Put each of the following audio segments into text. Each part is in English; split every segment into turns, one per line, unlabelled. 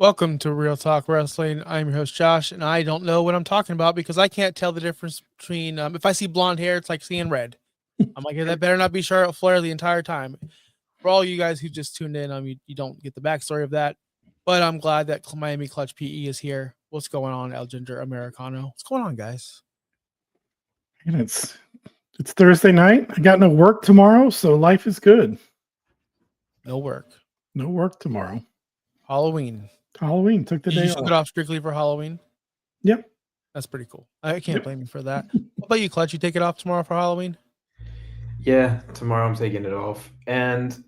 Welcome to Real Talk Wrestling. I'm your host Josh, and I don't know what I'm talking about because I can't tell the difference between if I see blonde hair, it's like seeing red. I'm like, that better not be Charlotte Flair the entire time. For all you guys who just tuned in, you don't get the backstory of that, but I'm glad that Miami Clutch PE is here. What's going on, El Ginger Americano? What's going on, guys?
And it's Thursday night. I got no work tomorrow, so life is good.
No work.
No work tomorrow.
Halloween.
Halloween took the
You
day
took
off.
it off strictly for Halloween.
Yep.
That's pretty cool. I can't blame you for that. What about you, Clutch? You take it off tomorrow for Halloween?
Yeah, tomorrow I'm taking it off. And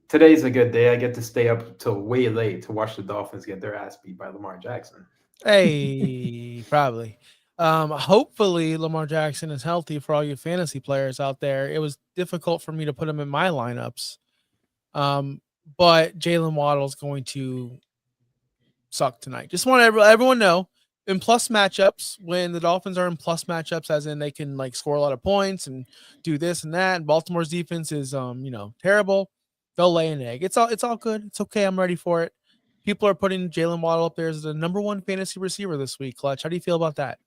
today's a good day. I get to stay up till way late to watch the Dolphins get their ass beat by Lamar Jackson.
Hey, probably. Hopefully Lamar Jackson is healthy for all you fantasy players out there. It was difficult for me to put him in my lineups. But Jalen Waddle is going to suck tonight. Just want everyone know in plus matchups, when the Dolphins are in plus matchups, as in they can like score a lot of points and do this and that, and Baltimore's defense is terrible, they'll lay an egg. It's all good. It's okay. I'm ready for it. People are putting Jalen Waddle up there as the number one fantasy receiver this week. Clutch, how do you feel about that?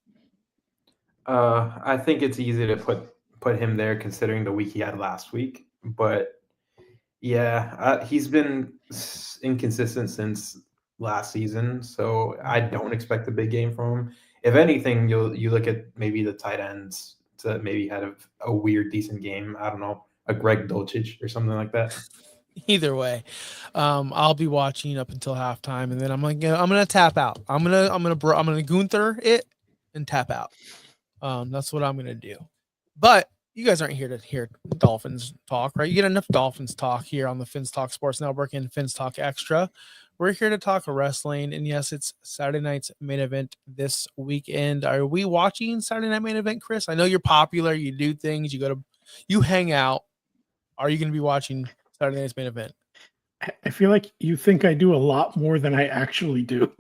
I think it's easy to put him there considering the week he had last week. But yeah, he's been inconsistent since last season, so I don't expect a big game from him. If anything, you look at maybe the tight ends to maybe had a weird decent game. I don't know, a Greg Dulcich or something like that.
Either way, I'll be watching up until halftime, and then I'm gonna tap out. I'm gonna Gunther it and tap out. That's what I'm gonna do. But you guys aren't here to hear Dolphins talk, right? You get enough Dolphins talk here on the Fins Talk Sports Network and Fins Talk Extra. We're here to talk wrestling, and yes, it's Saturday night's main event this weekend. Are we watching Saturday night main event, Chris? I know you're popular. You do things. You hang out. Are you going to be watching Saturday night's main event?
I feel like you think I do a lot more than I actually do.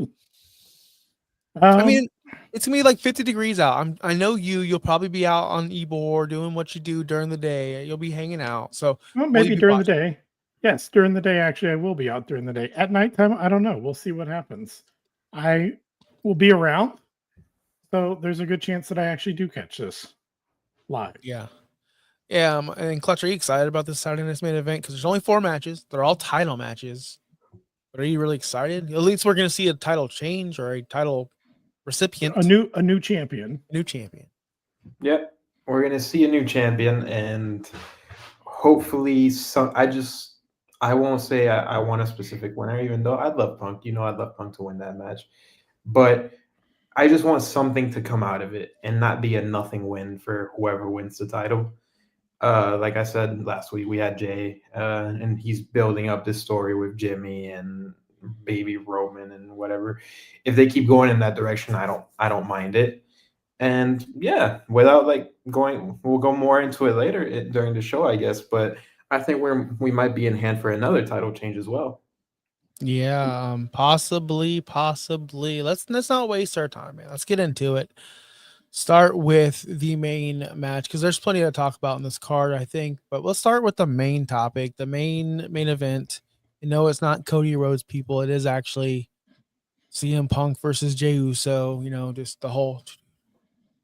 I mean, it's gonna be like 50 degrees out. I know you'll probably be out on Ebor doing what you do during the day. You'll be hanging out. So
maybe during the day. Yes, during the day. Actually, I will be out during the day. At nighttime, I don't know. We'll see what happens. I will be around, so there's a good chance that I actually do catch this live.
Yeah. And Clutch, are you excited about this Saturday night's main event? Because there's only 4 matches. They're all title matches. But are you really excited? At least we're going to see a title change or a title recipient.
A new champion.
New champion.
Yep, we're gonna see a new champion, and hopefully, I won't say I want a specific winner, even though I'd love Punk. I'd love Punk to win that match, but I just want something to come out of it and not be a nothing win for whoever wins the title. Like I said last week, we had Jay, and he's building up this story with Jimmy and baby Roman and whatever. If they keep going in that direction, I don't mind it. And yeah, without we'll go more into it later during the show, I guess. But I think we might be in hand for another title change as well.
Yeah, possibly. Let's not waste our time, man. Let's get into it. Start with the main match because there's plenty to talk about in this card, I think. But we'll start with the main topic, the main event. It's not Cody Rhodes, people. It is actually CM Punk versus Jey Uso. Just the whole.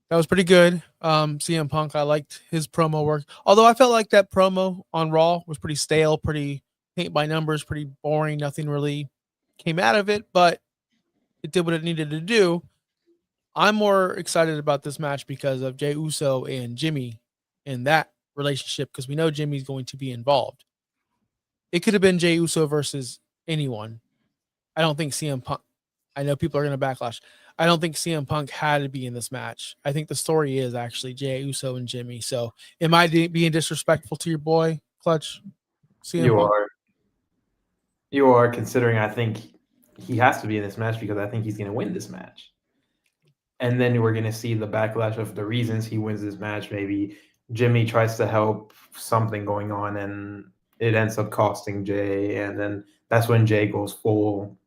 That was pretty good. CM Punk, I liked his promo work. Although I felt like that promo on Raw was pretty stale, pretty paint by numbers, pretty boring. Nothing really came out of it, but it did what it needed to do. I'm more excited about this match because of Jey Uso and Jimmy and that relationship because we know Jimmy's going to be involved. It could have been Jey Uso versus anyone. I don't think CM Punk. I know people are going to backlash. I don't think CM Punk had to be in this match. I think the story is actually Jey Uso and Jimmy. So am I being disrespectful to your boy, Clutch?
CM Punk? You are, considering I think he has to be in this match because I think he's going to win this match. And then we're going to see the backlash of the reasons he wins this match. Maybe Jimmy tries to help something going on and it ends up costing Jay. And then that's when Jay goes full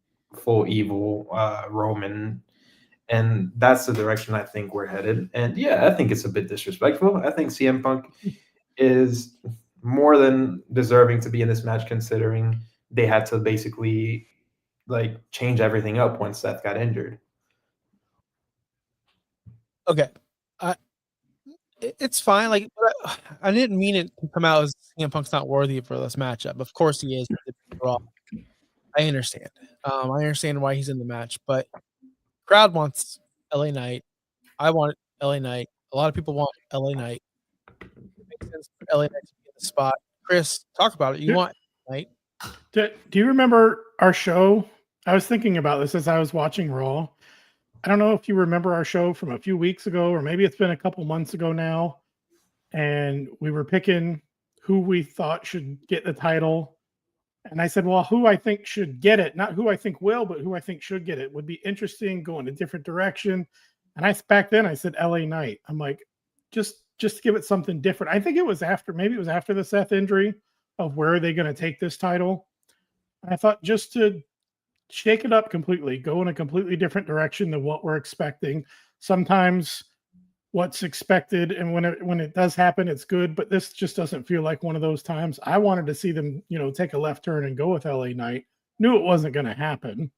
evil Roman. And that's the direction I think we're headed. And yeah, I think it's a bit disrespectful. I think CM Punk is more than deserving to be in this match considering they had to basically like change everything up when Seth got injured.
Okay. It's fine. Like, but I didn't mean it to come out as CM Punk's not worthy for this matchup. Of course he is. I understand. I understand why he's in the match, but crowd wants LA Knight. I want LA Knight. A lot of people want LA Knight. It makes sense for LA Knight to be in the spot. Chris, talk about it. You want Knight?
Do you remember our show? I was thinking about this as I was watching Raw. I don't know if you remember our show from a few weeks ago, or maybe it's been a couple months ago now. And we were picking who we thought should get the title. And I said, well, who I think should get it, not who I think will, but who I think should get it would be interesting, go in a different direction. And back then I said LA Knight. I'm like, just give it something different. I think it was after the Seth injury of where are they going to take this title. And I thought just to shake it up completely, go in a completely different direction than what we're expecting. Sometimes what's expected and when it does happen, it's good, but this just doesn't feel like one of those times. I wanted to see them, take a left turn and go with LA Knight. Knew it wasn't going to happen.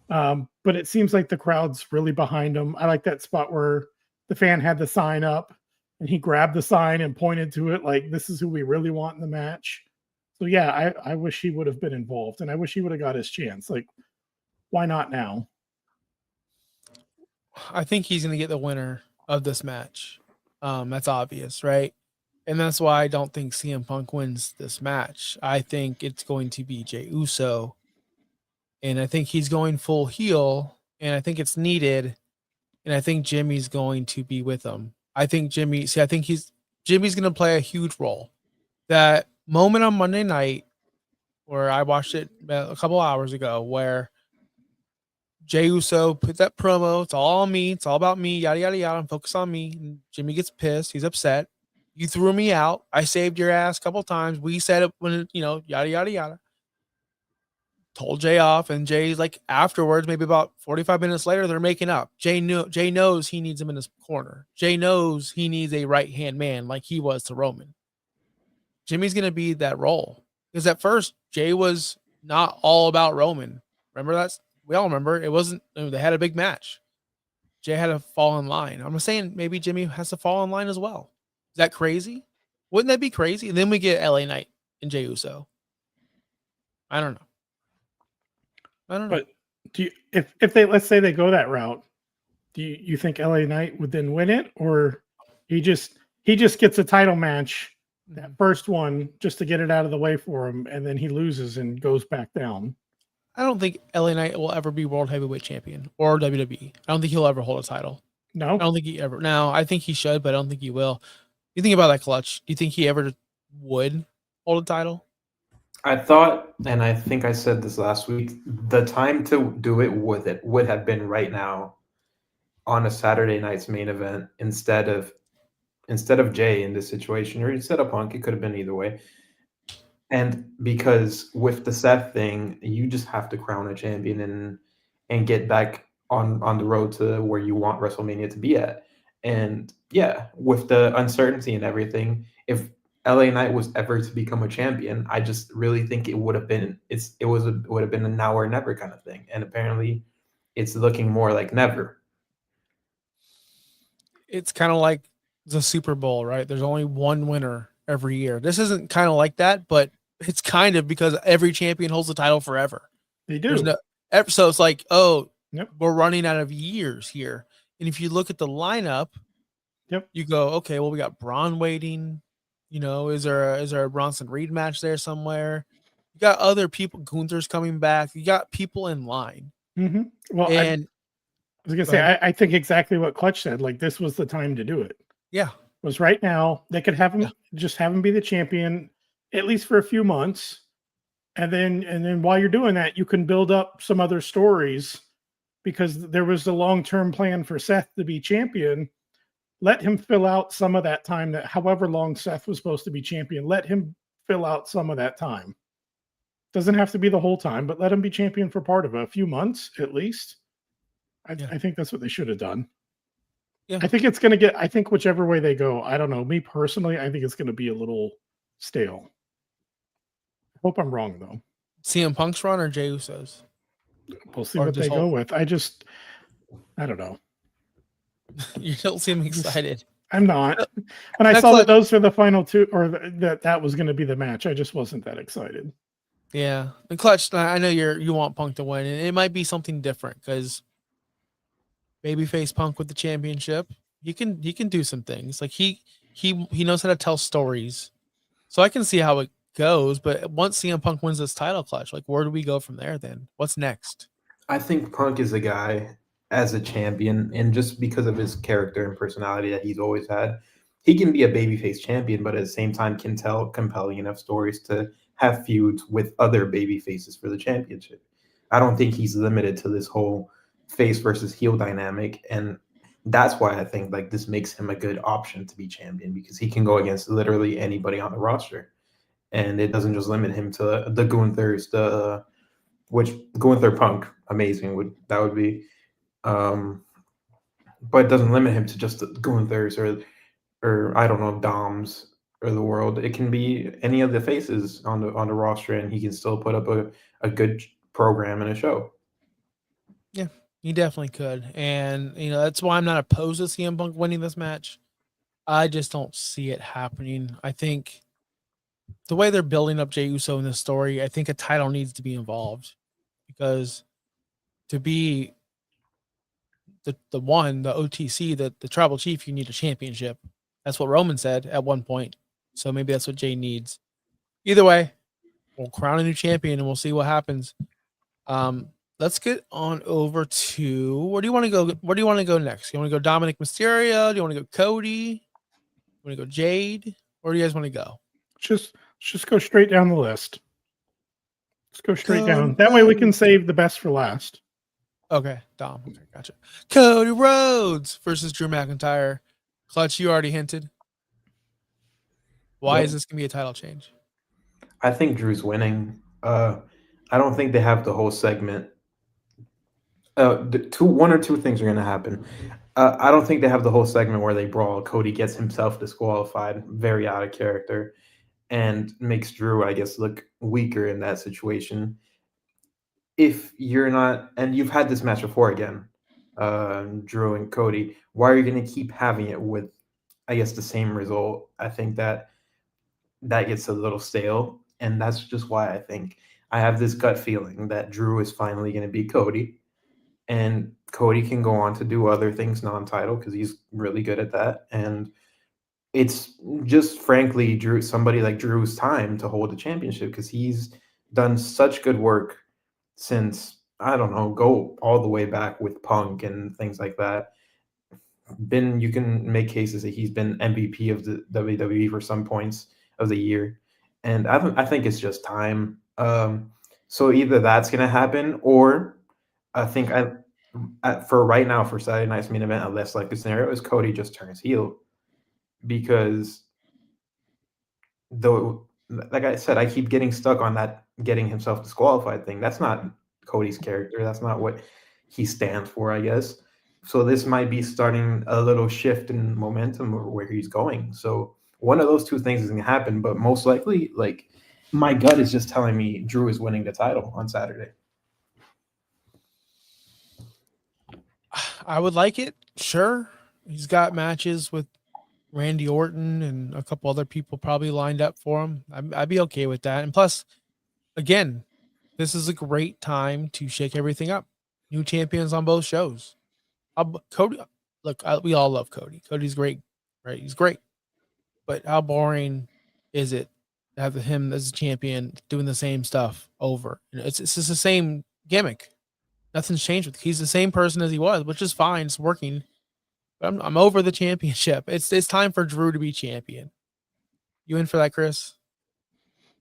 But it seems like the crowd's really behind him. I like that spot where the fan had the sign up and he grabbed the sign and pointed to it like, this is who we really want in the match. So yeah, I wish he would have been involved and I wish he would have got his chance. Like, why not now?
I think he's going to get the winner of this match. That's obvious, right? And that's why I don't think CM Punk wins this match. I think it's going to be Jey Uso. And I think he's going full heel. And I think it's needed. And I think Jimmy's going to be with him. I think Jimmy's going to play a huge role. That moment on Monday night where I watched it a couple hours ago where Jey Uso put that promo. It's all on me. It's all about me. Yada, yada, yada. I'm focused on me. And Jimmy gets pissed. He's upset. You threw me out. I saved your ass a couple times. We said it when, yada, yada, yada. Told Jay off. And Jay's like afterwards, maybe about 45 minutes later, they're making up. Jay knows he needs him in his corner. Jay knows he needs a right-hand man like he was to Roman. Jimmy's going to be that role. Because at first, Jay was not all about Roman. Remember that? We all remember it wasn't. They had a big match. Jay had to fall in line. I'm saying maybe Jimmy has to fall in line as well. Is that crazy? Wouldn't that be crazy? And then we get LA Knight and Jey Uso. I don't know.
But if they, let's say they go that route, do you think LA Knight would then win it, or he just gets a title match, that first one, just to get it out of the way for him, and then he loses and goes back down?
I don't think LA Knight will ever be World Heavyweight Champion or WWE. I don't think he'll ever hold a title.
No?
I don't think he ever. Now, I think he should, but I don't think he will. You think about that, Clutch. Do you think he ever would hold a title?
I thought, and I think I said this last week, the time to do it would have been right now on a Saturday night's main event instead of Jay in this situation, or instead of Punk. It could have been either way. And because with the Seth thing, you just have to crown a champion and get back on the road to where you want WrestleMania to be at. And yeah, with the uncertainty and everything, if LA Knight was ever to become a champion, I just really think it would have been a now or never kind of thing. And apparently it's looking more like never.
It's kind of like the Super Bowl, right? There's only one winner every year. This isn't kind of like that, but it's kind of because every champion holds the title forever.
They do.
So it's like, oh,
yep,
we're running out of years here. And if you look at the lineup,
yep,
you go, okay, well, we got Braun waiting. Is there a Bronson Reed match there somewhere? You got other people. Gunther's coming back. You got people in line.
Mm-hmm. Well,
and
I was gonna say, I think exactly what Clutch said. Like, this was the time to do it.
Yeah,
it was right now. They could have him just have him be the champion at least for a few months, and then while you're doing that, you can build up some other stories, because there was a long-term plan for Seth to be champion. Let him fill out some of that time, that however long Seth was supposed to be champion, let him fill out some of that time. Doesn't have to be the whole time, but let him be champion for part of it, a few months at least. I think that's what they should have done.
Yeah.
I think whichever way they go, I don't know. Me personally, I think it's going to be a little stale. Hope I'm wrong, though.
CM Punk's run or Jey Uso's?
We'll see
Or
what
just
they go with. I don't know.
you don't seem excited.
I'm not. When I
Now,
saw that
Clutch.
those were the final two, or that was going to be the match, I just wasn't that excited.
Yeah, and Clutch. I know you want Punk to win, and it might be something different because babyface Punk with the championship, he can do some things. Like he knows how to tell stories, so I can see how it goes. But once CM Punk wins this title, Clutch, like where do we go from there? Then what's next?
I think Punk is a guy as a champion, and just because of his character and personality that he's always had, he can be a babyface champion, but at the same time can tell compelling enough stories to have feuds with other baby faces for the championship. I don't think he's limited to this whole face versus heel dynamic, and that's why I think like this makes him a good option to be champion because he can go against literally anybody on the roster, and it doesn't just limit him to the Gunthers, the which Gunther Punk, amazing would be, um, but it doesn't limit him to just the Gunthers or I don't know Doms or the world. It can be any of the faces on the roster, and he can still put up a good program and a show.
Yeah, he definitely could, and that's why I'm not opposed to CM Punk winning this match. I just don't see it happening. I think the way they're building up Jey Uso in this story, I think a title needs to be involved because to be the OTC, the tribal chief, you need a championship. That's what Roman said at one point. So maybe that's what Jey needs. Either way, we'll crown a new champion and we'll see what happens. Let's get on over to where do you want to go? Where do you want to go next? You want to go Dominic Mysterio? Do you want to go Cody? You want to go Jade? Where do you guys want to go?
Just go straight down the list. Let's go straight
Cody
down. That way we can
Rhodes.
save the best for last.
Okay, Dom. Okay, gotcha. Cody Rhodes versus Drew McIntyre. Clutch, you already hinted. Why
Yep.
is this gonna be a title change?
I think Drew's winning. I don't think they have the whole segment. One or two things are going to happen. I don't think they have the whole segment where they brawl. Cody gets himself disqualified, very out of character, and makes Drew, I guess, look weaker in that situation. If you're not, and you've had this match before again, Drew and Cody, why are you going to keep having it with, I guess, the same result? I think that gets a little stale, and that's just why I think I have this gut feeling that Drew is finally going to beat Cody, and Cody can go on to do other things non-title because he's really good at that. And it's just frankly somebody like Drew's time to hold the championship because he's done such good work since I don't know, go all the way back with Punk and things like that. You can make cases that he's been MVP of the WWE for some points of the year, and I think it's just time. So either that's gonna happen, or I think for right now for Saturday night's main event, a less likely scenario is Cody just turns heel because though, like I said, I keep getting stuck on that getting himself disqualified thing. That's not Cody's character. That's not what he stands for, I guess. So this might be starting a little shift in momentum or where he's going. So one of those two things is going to happen, but most likely, like my gut is just telling me Drew is winning the title on Saturday.
I would like it. Sure, he's got matches with Randy Orton and a couple other people probably lined up for him. I'd be okay with that. And plus, again, this is a great time to shake everything up. New champions on both shows. Cody, look, we all love Cody. Cody's great, right? He's great. But how boring is it to have him as a champion doing the same stuff over? It's just the same gimmick. Nothing's changed with. He's the same person as he was, which is fine. It's working. But I'm over the championship. It's time for Drew to be champion. You in for that, Chris?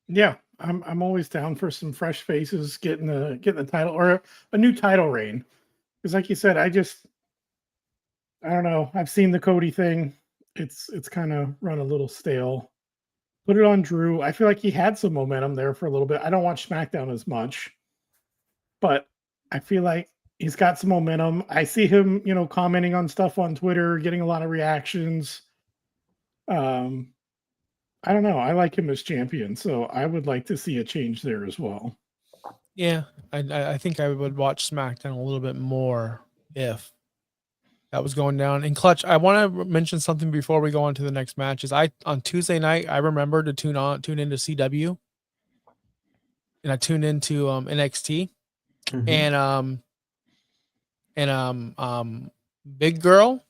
Yeah, I'm always down for some fresh faces getting the title or a new title reign. Because like you said, I don't know. I've seen the Cody thing. It's kind of run a little stale. Put it on Drew. I feel like he had some momentum there for a little bit. I don't watch SmackDown as much, but I feel like he's got some momentum. I see him, commenting on stuff on Twitter, getting a lot of reactions. I don't know. I like him as champion, so I would like to see a change there as well.
Yeah, I think I would watch SmackDown a little bit more if that was going down. And Clutch, I want to mention something before we go on to the next matches. I on Tuesday night, I remember to tune into CW, and I tuned into NXT,
Mhm.
and Big Girl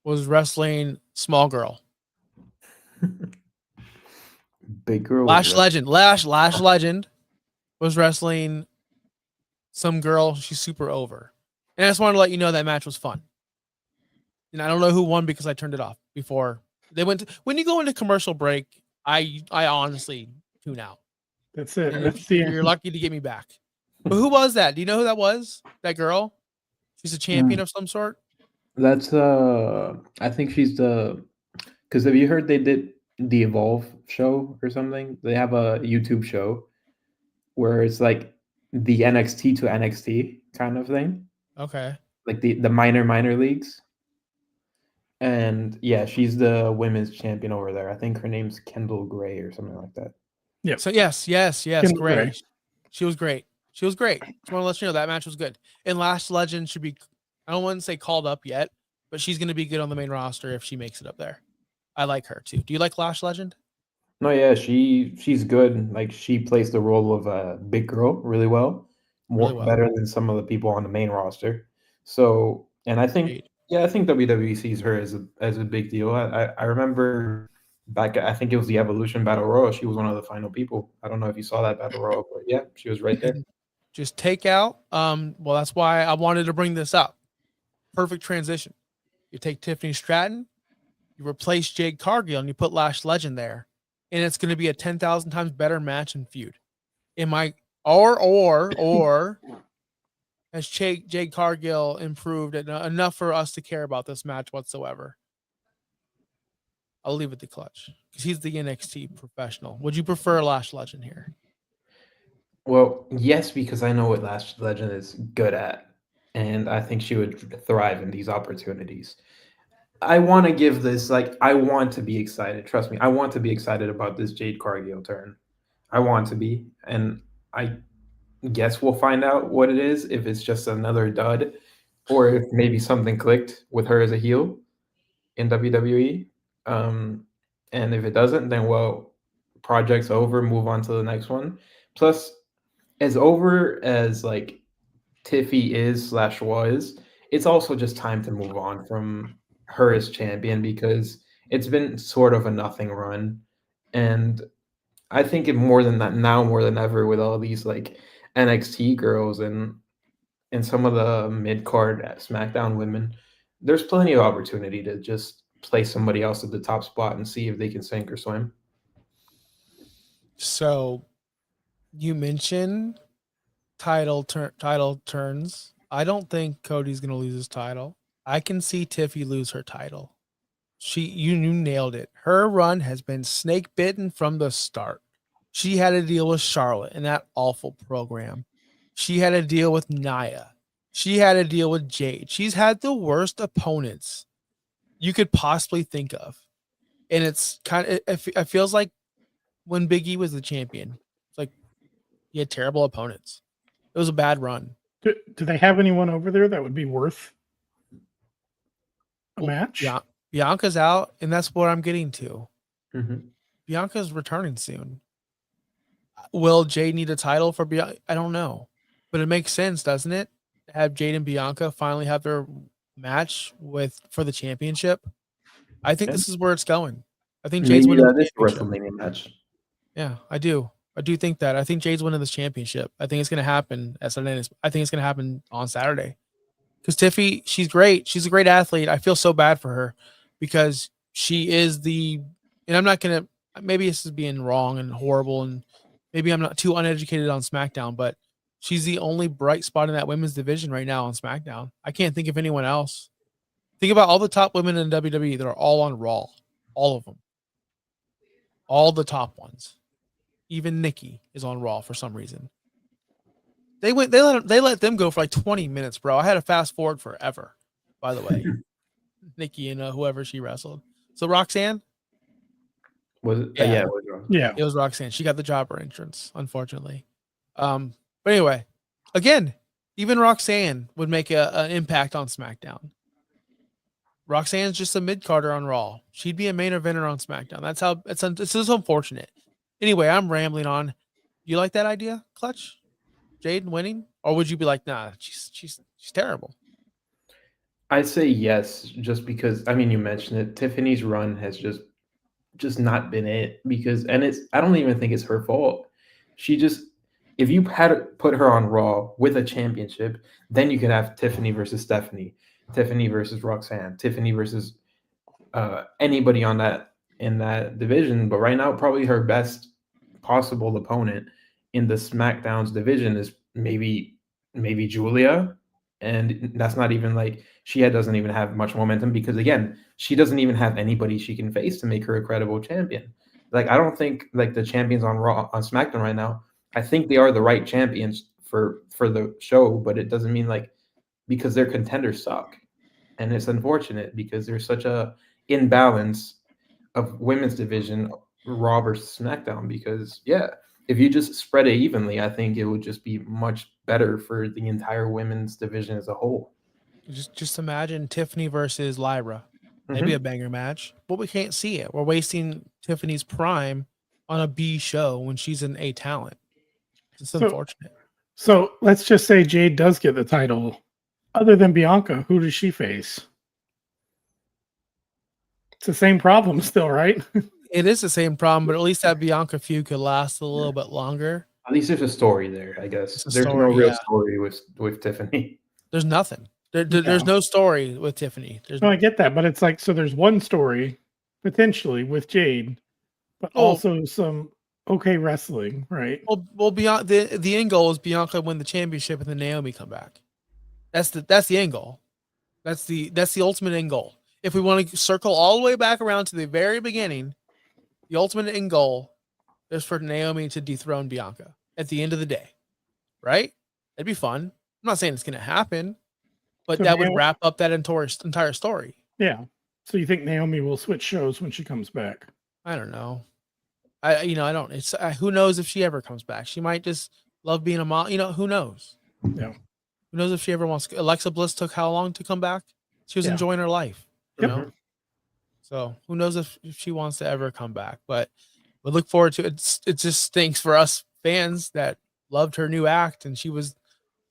was wrestling Small Girl.
Big girl was
Lash Legend, Lash Legend was wrestling some girl. She's super over, and I just wanted to let you know that match was fun. And I don't know who won because I turned it off before they went. When you go into commercial break, I honestly tune out.
That's it.
And
That's
if
the
you're lucky to get me back. But who was that? Do you know who that was? That girl? She's a champion
Mm,
of some sort.
that's I think she's the because have you heard they did the Evolve show or something? They have a YouTube show where it's like the NXT to NXT kind of thing,
Okay.
like the minor leagues. And yeah, she's the women's champion over there. I think her name's Kendall Gray or something like that.
yep.
So yes,
Kendall Gray.
great. She was great. She was great. Just want to let you know that match was good. And Last Legend should be, I don't want to say called up yet, but she's going to be good on the main roster if she makes it up there. I like her too. Do you like Last Legend?
No, yeah, she's good. Like she plays the role of a big girl really well,
Really
more
well.
better than some of the people on the main roster. So, and I think
Agreed.
yeah, I think WWE sees her as a big deal. I remember back I think it was the Evolution Battle Royal. She was one of the final people. I don't know if you saw that Battle Royal, but yeah, she was right there.
And just take out. Well, that's why I wanted to bring this up. Perfect transition. You take Tiffany Stratton, you replace Jade Cargill, and you put Lash Legend there, and it's going to be a 10,000 times better match and feud. Am I or has Jade Cargill improved enough for us to care about this match whatsoever? I'll leave it to Clutch because he's the NXT professional. Would you prefer Lash Legend here?
Well, yes, because I know what Last Legend is good at, and I think she would thrive in these opportunities. I want to give this like I want to be excited. Trust me, I want to be excited about this Jade Cargill turn. I want to be, and I guess we'll find out what it is if it's just another dud, or if maybe something clicked with her as a heel in WWE. Um, and if it doesn't, then well, project's over. Move on to the next one. Plus, as over as like Tiffy is slash was, it's also just time to move on from her as champion because it's been sort of a nothing run. And I think it more than that now more than ever with all these like NXT girls and some of the mid card SmackDown women, there's plenty of opportunity to just place somebody else at the top spot and see if they can sink or swim.
So you mentioned title turns. I don't think Cody's going to lose his title. I can see Tiffy lose her title. You nailed it. Her run has been snake bitten from the start. She had to deal with Charlotte in that awful program. She had to deal with Nia. She had to deal with Jade. She's had the worst opponents you could possibly think of. And it's kind of it feels like when Big E was the champion. It's like he had terrible opponents. It was a bad run.
Do they have anyone over there that would be worth a
Well,
match?
Bianca's out, and that's what I'm getting to.
Mhm.
Bianca's returning soon. Will Jade need a title for Bianca? I don't know, but it makes sense, doesn't it? Have Jade and Bianca finally have their match for the championship. I think
Yeah.
this is where it's going. I think Jade's
Maybe
winning the
that is a
championship.
WrestleMania match.
Yeah, I do. I do think that. I think Jade's winning this championship. I think it's going to happen at Sunday. I think it's going to happen on Saturday. Because Tiffy, she's great. She's a great athlete. I feel so bad for her because she is and I'm not going to, maybe this is being wrong and horrible, and maybe I'm not too uneducated on SmackDown, but she's the only bright spot in that women's division right now on SmackDown. I can't think of anyone else. Think about all the top women in WWE that are all on Raw. All of them. All the top ones. Even Nikki is on Raw for some reason. They let them go for like 20 minutes, bro. I had to fast forward forever, by the way. Nikki and whoever she wrestled. So Roxanne?
Was it?
Yeah,
Yeah, it was wrong.
Yeah.
it was Roxanne. She got the jobber entrance, unfortunately. Um, But anyway, again, even Roxanne would make an impact on SmackDown. Roxanne's just a mid carder on Raw. She'd be a main eventer on SmackDown. That's how this is unfortunate. Anyway, I'm rambling on. You like that idea, Clutch? Jade winning? Or would you be like, nah, she's terrible?
I'd say yes, just because I mean you mentioned it. Tiffany's run has just not been it because and it's I don't even think it's her fault. She just if you had put her on Raw with a championship, then you could have Tiffany versus Stephanie, Tiffany versus Roxanne, Tiffany versus anybody on that in that division. But right now, probably her best possible opponent in the SmackDown's division is maybe Julia, and that's not even like doesn't even have much momentum because again, she doesn't even have anybody she can face to make her a credible champion. Like I don't think like the champions on Raw on SmackDown right now. I think they are the right champions for the show, but it doesn't mean like because their contenders suck, and it's unfortunate because there's such a imbalance of women's division Raw versus SmackDown because yeah, if you just spread it evenly, I think it would just be much better for the entire women's division as a whole.
Just imagine Tiffany versus Lyra. Maybe a
Mhm.
banger match, but we can't see it. We're wasting Tiffany's prime on a B show when she's an A talent. It's
So,
unfortunate.
so let's just say Jade does get the title. Other than Bianca, who does she face? It's the same problem still, right?
It is the same problem, but at least that Bianca feud could last a little bit longer.
At least there's a story there, I guess.
It's a
There's no
story,
real
yeah.
story with Tiffany.
There's nothing.
Yeah.
There's no story with Tiffany. There's
No, I get that, but it's like so there's one story potentially with Jade, but
oh
also some okay wrestling, right?
well beyond the end goal is Bianca win the championship and then Naomi come back. That's the end goal. That's the ultimate end goal. If we want to circle all the way back around to the very beginning, the ultimate end goal is for Naomi to dethrone Bianca at the end of the day, right? That'd be fun. I'm not saying it's going to happen, but
So
that would
Naomi,
wrap up that entire story.
yeah. So you think Naomi will switch shows when she comes back?
I don't know. I don't. It's who knows if she ever comes back. She might just love being a mom. Who knows?
Yeah.
Who knows if she ever wants? Alexa Bliss took how long to come back? She was
Yeah.
enjoying her life. You
Yep.
know. So who knows if she wants to ever come back? But we look forward to it. It just stinks for us fans that loved her new act and she was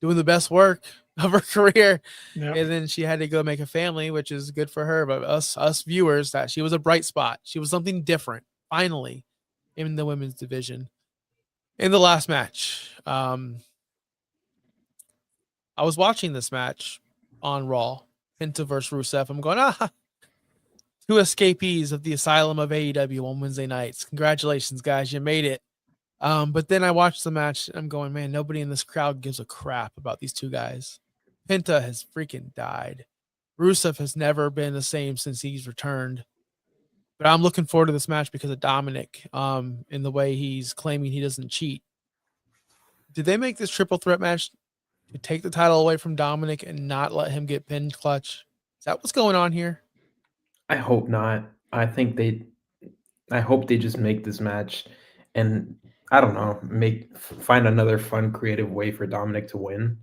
doing the best work of her career,
Yep.
and then she had to go make a family, which is good for her. But us viewers, that she was a bright spot. She was something different. Finally, in the women's division. In the last match, I was watching this match on Raw, Penta versus Rusev. I'm going, two escapees of the asylum of AEW on Wednesday nights. Congratulations, guys, you made it. But then I watched the match. I'm going, man, nobody in this crowd gives a crap about these two guys. Penta has freaking died. Rusev has never been the same since he's returned. But I'm looking forward to this match because of Dominic, in the way he's claiming he doesn't cheat. Did they make this triple threat match to take the title away from Dominic and not let him get pinned, Clutch? Is that what's going on here?
I hope not. I hope they just make this match and I don't know, find another fun creative way for Dominic to win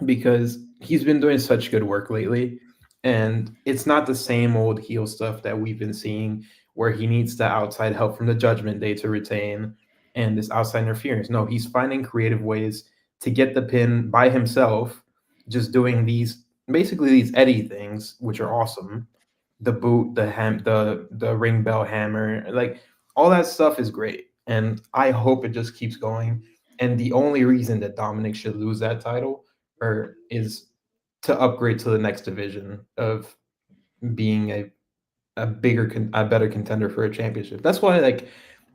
because he's been doing such good work lately and it's not the same old heel stuff that we've been seeing where he needs the outside help from the Judgment Day to retain and this outside interference. No, he's finding creative ways to get the pin by himself, just doing these basically these Eddie things, which are awesome. The boot, the ring bell hammer, like all that stuff is great. And I hope it just keeps going. And the only reason that Dominic should lose that title or is to upgrade to the next division of being a better contender for a championship. That's why like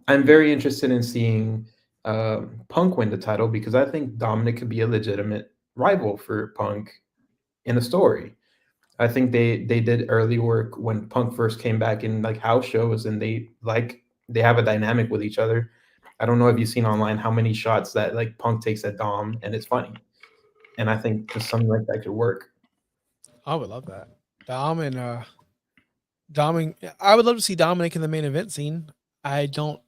I'm very interested in seeing Punk win the title because I think Dominic could be a legitimate rival for Punk in a story. I think they did early work when Punk first came back in like house shows and they have a dynamic with each other. I don't know if you've seen online how many shots that like Punk takes at Dom and it's funny. And I think just something like that could work.
I would love that. Dominic. I would love to see Dominic in the main event scene. I don't.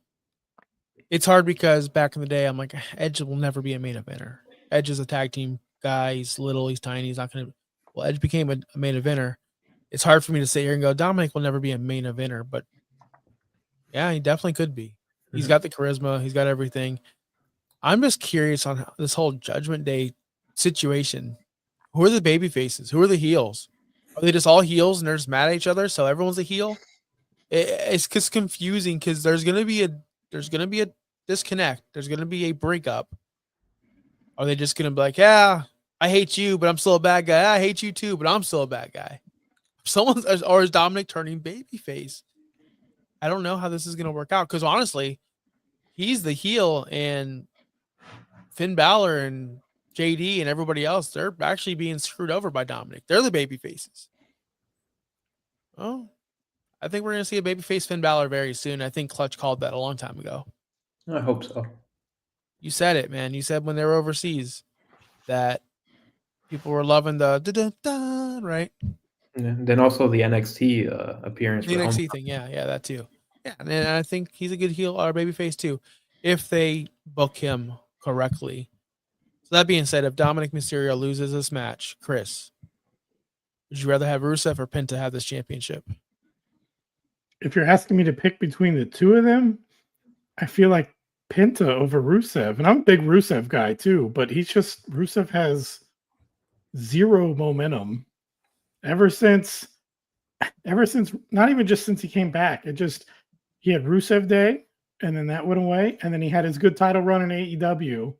It's hard because back in the day, I'm like, Edge will never be a main eventer. Edge is a tag team guy. He's little, he's tiny. He's not going to. Well, Edge became a main eventer. It's hard for me to sit here and go, Dominic will never be a main eventer, but yeah, he definitely could be. He's got the charisma. He's got everything. I'm just curious on this whole Judgment Day situation. Who are the baby faces? Who are the heels? Are they just all heels and they're just mad at each other? So everyone's a heel? It's just confusing because there's gonna be a disconnect. There's gonna be a breakup. Are they just gonna be like, yeah, I hate you, but I'm still a bad guy. I hate you too, but I'm still a bad guy. Or is Dominic turning babyface? I don't know how this is gonna work out because honestly, he's the heel and Finn Balor and JD and everybody else, they're actually being screwed over by Dominic. They're the baby faces. Oh, I think we're going to see a babyface Finn Balor very soon. I think Clutch called that a long time ago.
I hope so.
You said it, man. You said when they were overseas that people were loving the da-da-da, right?
And then also the NXT appearance.
The NXT thing, yeah, that too. Yeah, and I think he's a good heel or babyface too, if they book him correctly. So that being said, if Dominic Mysterio loses this match, Chris, would you rather have Rusev or Penta have this championship?
If you're asking me to pick between the two of them, I feel like Penta over Rusev. And I'm a big Rusev guy too, but Rusev has zero momentum ever since, not even just since he came back. He had Rusev Day and then that went away. And then he had his good title run in AEW.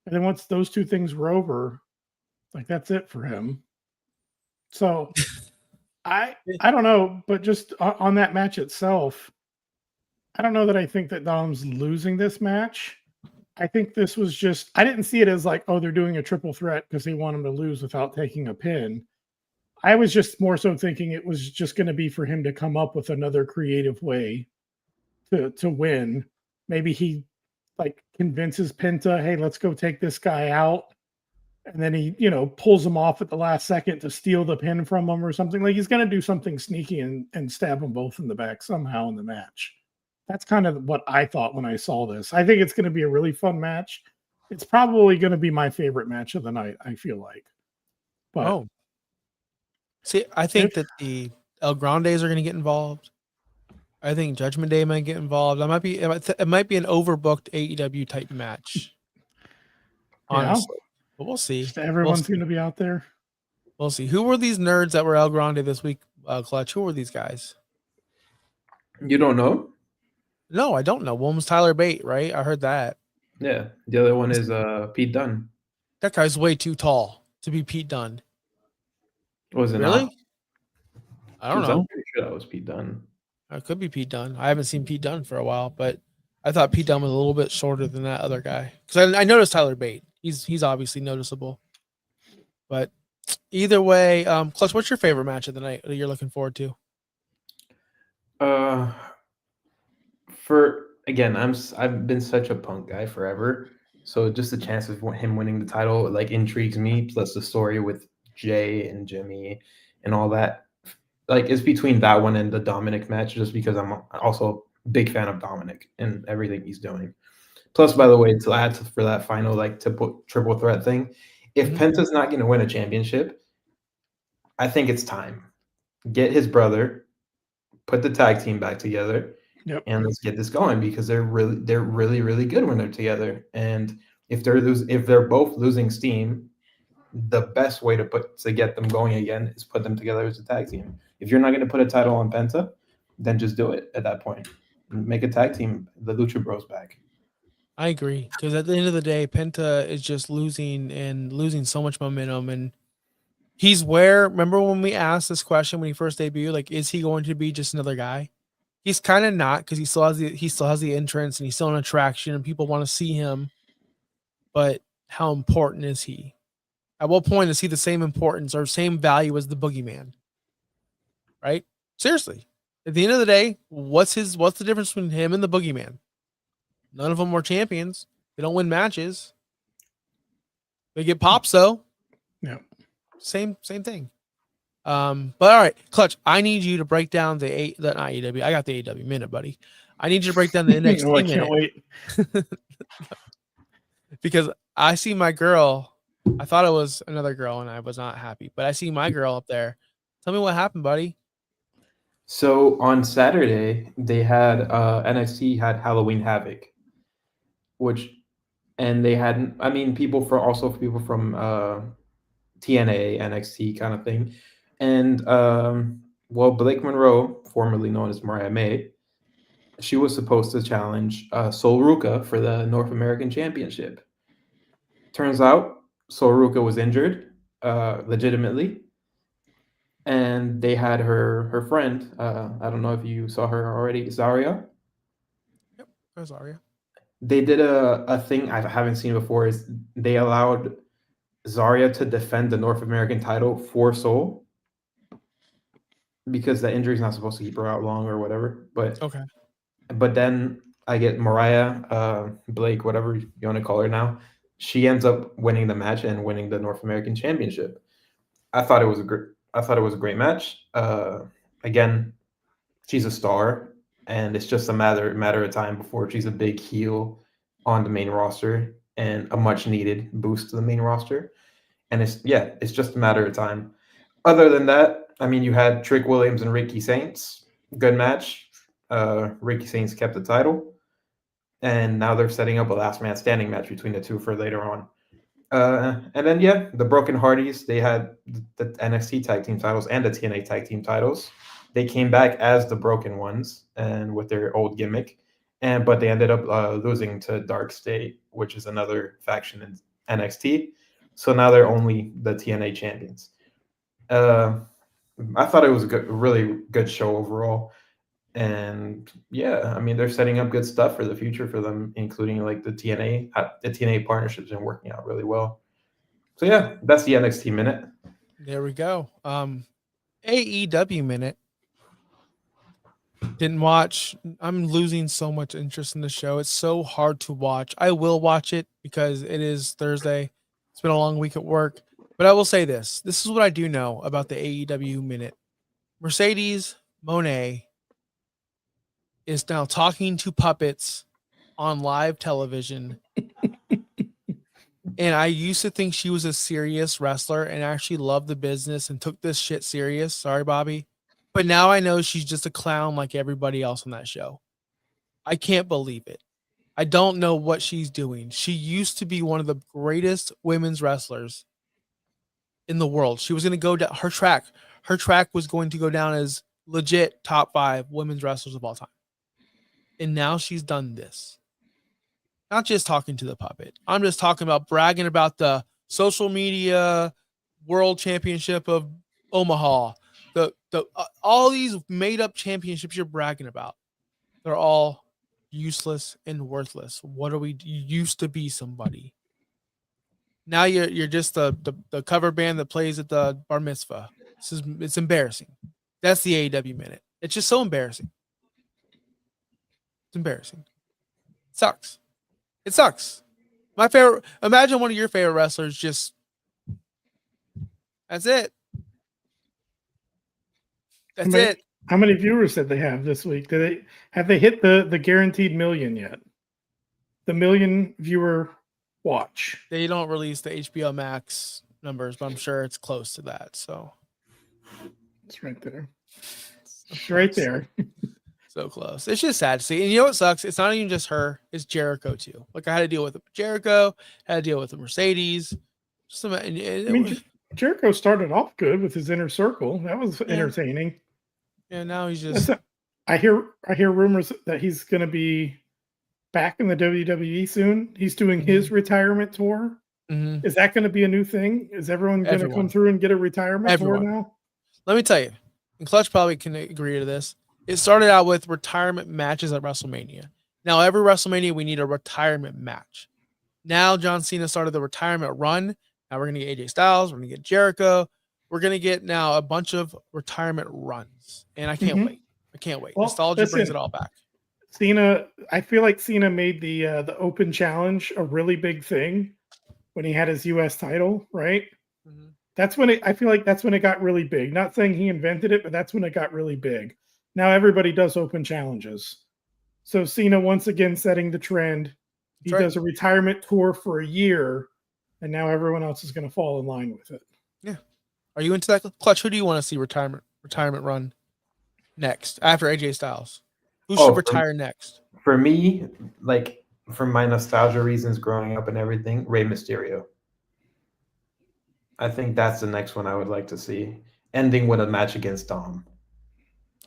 And then once those two things were over, like that's it for him. So I don't know, but just on that match itself, I don't know that I think that Dom's losing this match. I think this was just, I didn't see it as like, oh, they're doing a triple threat because they want him to lose without taking a pin. I was just more so thinking it was just going to be for him to come up with another creative way to win. Maybe he like convinces Penta, hey, let's go take this guy out. And then he, pulls him off at the last second to steal the pin from him or something. Like he's going to do something sneaky and stab them both in the back somehow in the match. That's kind of what I thought when I saw this. I think it's going to be a really fun match. It's probably going to be my favorite match of the night, I feel like. But
see, I think that the El Grandes are going to get involved. I think Judgment Day might get involved. It might be an overbooked AEW type match. Honestly. But we'll see.
Everyone's going to be out there.
We'll see. Who were these nerds that were El Grande this week, Clutch? Who were these guys?
You don't know?
No, I don't know. One was Tyler Bate, right? I heard that.
Yeah. The other one is Pete Dunne.
That guy's way too tall to be Pete Dunne.
Was it
really?
Not?
I don't know.
I'm pretty sure that was Pete Dunne.
It could be Pete Dunne. I haven't seen Pete Dunne for a while, but I thought Pete Dunne was a little bit shorter than that other guy. Because I noticed Tyler Bate. He's obviously noticeable. But either way, Clutch, what's your favorite match of the night that you're looking forward to?
I've been such a Punk guy forever. So just the chance of him winning the title like intrigues me. Plus the story with Jay and Jimmy and all that. Like it's between that one and the Dominic match, just because I'm also a big fan of Dominic and everything he's doing. Plus, by the way, to add for that final triple threat thing, if Penta's not going to win a championship, I think it's time. Get his brother, put the tag team back together, and let's get this going because they're really, really good when they're together. And if they're both losing steam, the best way to get them going again is put them together as a tag team. If you're not going to put a title on Penta, then just do it at that point. Make a tag team, the Lucha Bros back.
I agree, because at the end of the day, Penta is just losing so much momentum, and he's where. Remember when we asked this question when he first debuted, like, is he going to be just another guy? He's kind of not, because he still has the entrance and he's still an attraction and people want to see him. But how important is he? At what point is he the same importance or same value as the Boogeyman? Right? Seriously. At the end of the day, what's the difference between him and the Boogeyman? None of them were champions. They don't win matches. They get pops though.
Yeah.
Same thing. But all right, Clutch, I need you to break down not AEW. I got the AEW minute, buddy. I need you to break down the NXT
Oh, I
minute
can't wait.
because I see my girl. I thought it was another girl, and I was not happy. But I see my girl up there. Tell me what happened, buddy.
So on Saturday, they had NXT had Halloween Havoc, which and they had I mean people from TNA, NXT kind of thing. And well, Blake Monroe, formerly known as Mariah May, she was supposed to challenge Sol Ruka for the North American Championship. Turns out Sol Ruka was injured, legitimately, and they had her friend. I don't know if you saw her already, Zaria.
Yep, there's Aria.
They did a thing I haven't seen before. Is they allowed Zaria to defend the North American title for Sol because the injury's not supposed to keep her out long or whatever.
Okay.
But then I get Mariah, Blake, whatever you want to call her now. She ends up winning the match and winning the North American Championship. I thought it was a great match. Again, she's a star, and it's just a matter of time before she's a big heel on the main roster and a much needed boost to the main roster. And it's just a matter of time. Other than that, I mean, you had Trick Williams and Ricky Saints. Good match. Ricky Saints kept the title, and now they're setting up a last man standing match between the two for later on. And then the Broken Hardys, they had the NXT tag team titles and the TNA tag team titles. They came back as the Broken Ones and with their old gimmick, but they ended up losing to Dark State, which is another faction in NXT. So now they're only the TNA champions. I thought it was a really good show overall. And I mean, they're setting up good stuff for the future for them, including like the TNA partnerships been working out really well. So that's the NXT minute.
There we go. AEW minute. Didn't watch. I'm losing so much interest in the show. It's so hard to watch. I will watch it because it is Thursday. It's been a long week at work. But I will say this. This is what I do know about the AEW minute. Mercedes Moné is now talking to puppets on live television. And I used to think she was a serious wrestler and actually loved the business and took this shit serious. Sorry, Bobby. But now I know she's just a clown like everybody else on that show. I can't believe it. I don't know what she's doing. She used to be one of the greatest women's wrestlers in the world. She was going to go down her track. Her track was going to go down as legit top 5 women's wrestlers of all time. And now she's done this. Not just talking to the puppet. I'm just talking about bragging about the social media world championship of Omaha. The all these made up championships you're bragging about. They're all useless and worthless. What are we? You used to be somebody. Now you're just the cover band that plays at the bar mitzvah. It's embarrassing. That's the AEW minute. It's just so embarrassing. It's embarrassing. It sucks. It sucks. My favorite. Imagine one of your favorite wrestlers just. That's it. That's it.
How many viewers did they have this week? Have they hit the guaranteed million yet? The million viewer watch.
They don't release the HBO Max numbers, but I'm sure it's close to that. So
it's right there. It's right there.
So close. It's just sad to see. And you know what sucks? It's not even just her. It's Jericho too. Like I had to deal with Jericho. I had to deal with the Mercedes.
Jericho started off good with his inner circle. That was entertaining.
Yeah, now he's just.
I hear rumors that he's going to be back in the WWE soon. He's doing his retirement tour.
Mm-hmm.
Is that going to be a new thing? Is everyone going to come through and get a retirement tour now?
Let me tell you, and Clutch probably can agree to this. It started out with retirement matches at WrestleMania. Now, every WrestleMania, we need a retirement match. Now, John Cena started the retirement run. Now, we're going to get AJ Styles. We're going to get Jericho. We're going to get now a bunch of retirement runs. And I can't wait. I can't wait. Well, nostalgia brings it all back.
Cena, I feel like Cena made the open challenge a really big thing when he had his U.S. title, right? Mm-hmm. I feel like that's when it got really big. Not saying he invented it, but that's when it got really big. Now everybody does open challenges. So Cena once again setting the trend. He
That's right.
does a retirement tour for a year, and now everyone else is going to fall in line with it.
Yeah. Are you into that, Clutch? Who do you want to see retirement run next after AJ Styles? Who should retire next?
For me, like for my nostalgia reasons, growing up and everything, Rey Mysterio. I think that's the next one I would like to see, ending with a match against Dom.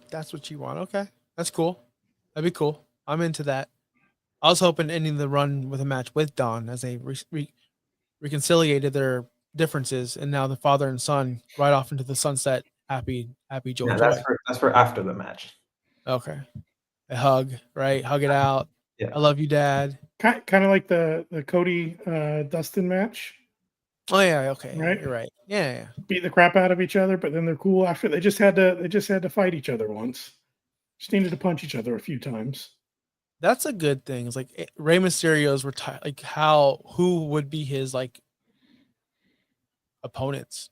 That's what you want. Okay, that's cool. That'd be cool. I'm into that. I was hoping ending the run with a match with Don as they reconciliated their differences, and now the father and son ride off into the sunset, happy, joy,
Yeah,
joy.
that's for after the match.
Okay, a hug, right? Hug it out.
Yeah.
I love you, Dad.
Kind of like the Cody Dustin match.
Oh yeah, okay,
Right?
You're right. Yeah.
Beat the crap out of each other, but then they're cool after. They just had to fight each other once. Just needed to punch each other a few times.
That's a good thing. It's like Rey Mysterio's retire. Like who would be his like opponents?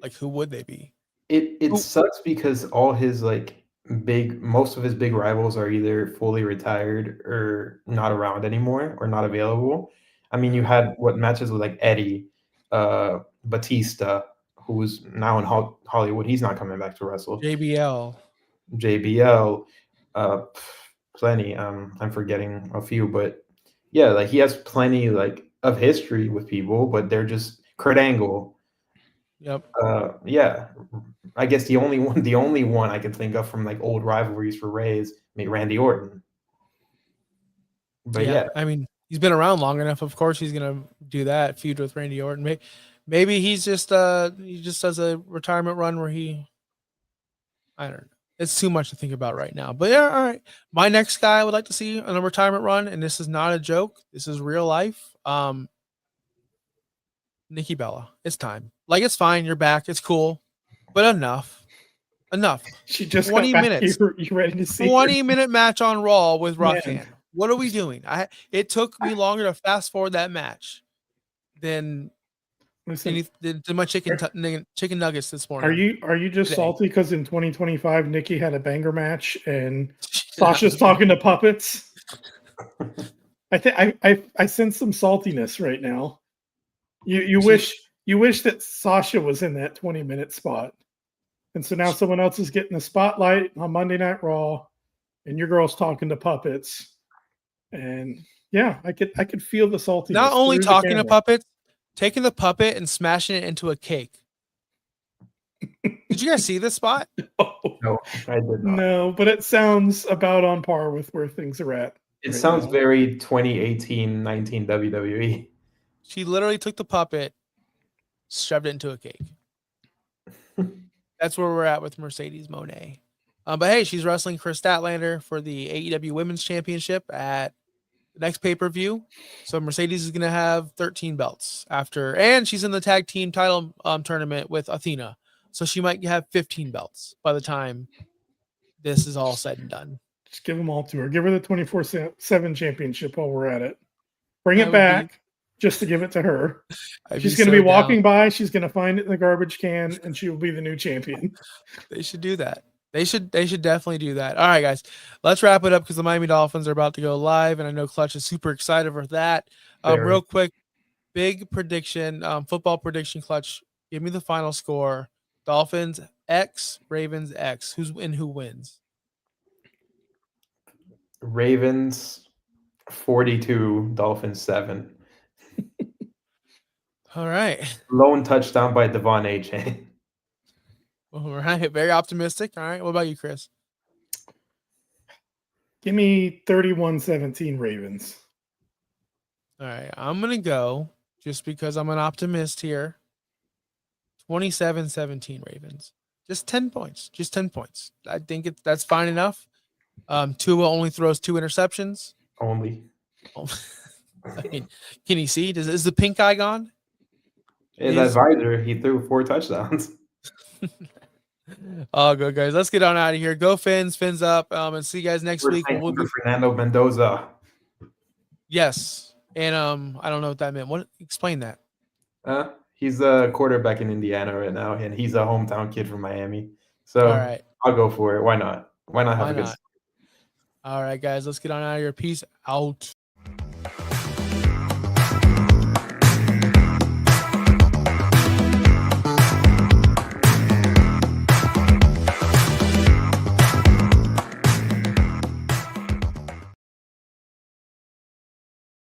Like who would they be?
It sucks because all his most of his big rivals are either fully retired or not around anymore or not available. I mean, you had matches with like Eddie, Batista, who's now in Hollywood. He's not coming back to wrestle. JBL, plenty. I'm forgetting a few, but yeah, like he has plenty of history with people, but they're just Kurt Angle.
Yep.
Yeah, I guess the only one I can think of from like old rivalries for Ray is Randy Orton. But yeah,
I mean, he's been around long enough. Of course, he's gonna do that feud with Randy Orton. Maybe he's just he just does a retirement run where I don't know. It's too much to think about right now. But yeah, all right. My next guy I would like to see on a retirement run, and this is not a joke. This is real life. Nikki Bella. It's time. Like it's fine. You're back. It's cool, but enough.
She just
20
got back.
minutes.
You ready to see
20-minute match on Raw with Roxanne.
Man.
What are we doing? It took me longer to fast forward that match than my chicken nuggets this morning.
Are you just salty because in 2025 Nikki had a banger match and Sasha's talking to puppets? I sense some saltiness right now. You wish that Sasha was in that 20-minute spot. And so now someone else is getting the spotlight on Monday Night Raw, and your girl's talking to puppets. And yeah, I could feel the saltiness.
Not only talking to puppets, taking the puppet and smashing it into a cake. Did you guys see this spot?
No, I did not.
No, but it sounds about on par with where things are at.
It sounds very 2018-19 WWE.
She literally took the puppet, shoved it into a cake. That's where we're at with Mercedes Moné. But hey, she's wrestling Chris Statlander for the AEW Women's Championship at the next pay-per-view. So Mercedes is going to have 13 belts after, and she's in the tag team title tournament with Athena. So she might have 15 belts by the time this is all said and done.
Just give them all to her. Give her the 24/7 championship while we're at it. Bring it back just to give it to her. She's going to be walking by. She's going to find it in the garbage can, and she will be the new champion.
They should do that. They should definitely do that. All right, guys, let's wrap it up because the Miami Dolphins are about to go live, and I know Clutch is super excited for that. Real quick, big prediction, football prediction, Clutch. Give me the final score. Dolphins X, Ravens X. Who wins?
Ravens 42, Dolphins 7.
All right.
Lone touchdown by Devon A.J.
All right. Very optimistic. All right. What about you, Chris?
Give me 31-17 Ravens.
All right. I'm going to go just because I'm an optimist here. 27-17 Ravens. Just 10 points. Just 10 points. I think that's fine enough. Tua only throws 2 interceptions.
Only.
I mean, can you see? Is the pink eye gone?
His advisor, he threw 4 touchdowns.
Oh, good guys. Let's get on out of here. Go Fins, Fins up, and see you guys next week.
We'll be Fernando Mendoza.
Yes, and I don't know what that meant. What? Explain that.
He's a quarterback in Indiana right now, and he's a hometown kid from Miami. So
all right.
I'll go for it. Why not? Why not have a good?
All right, guys, let's get on out of here. Peace out.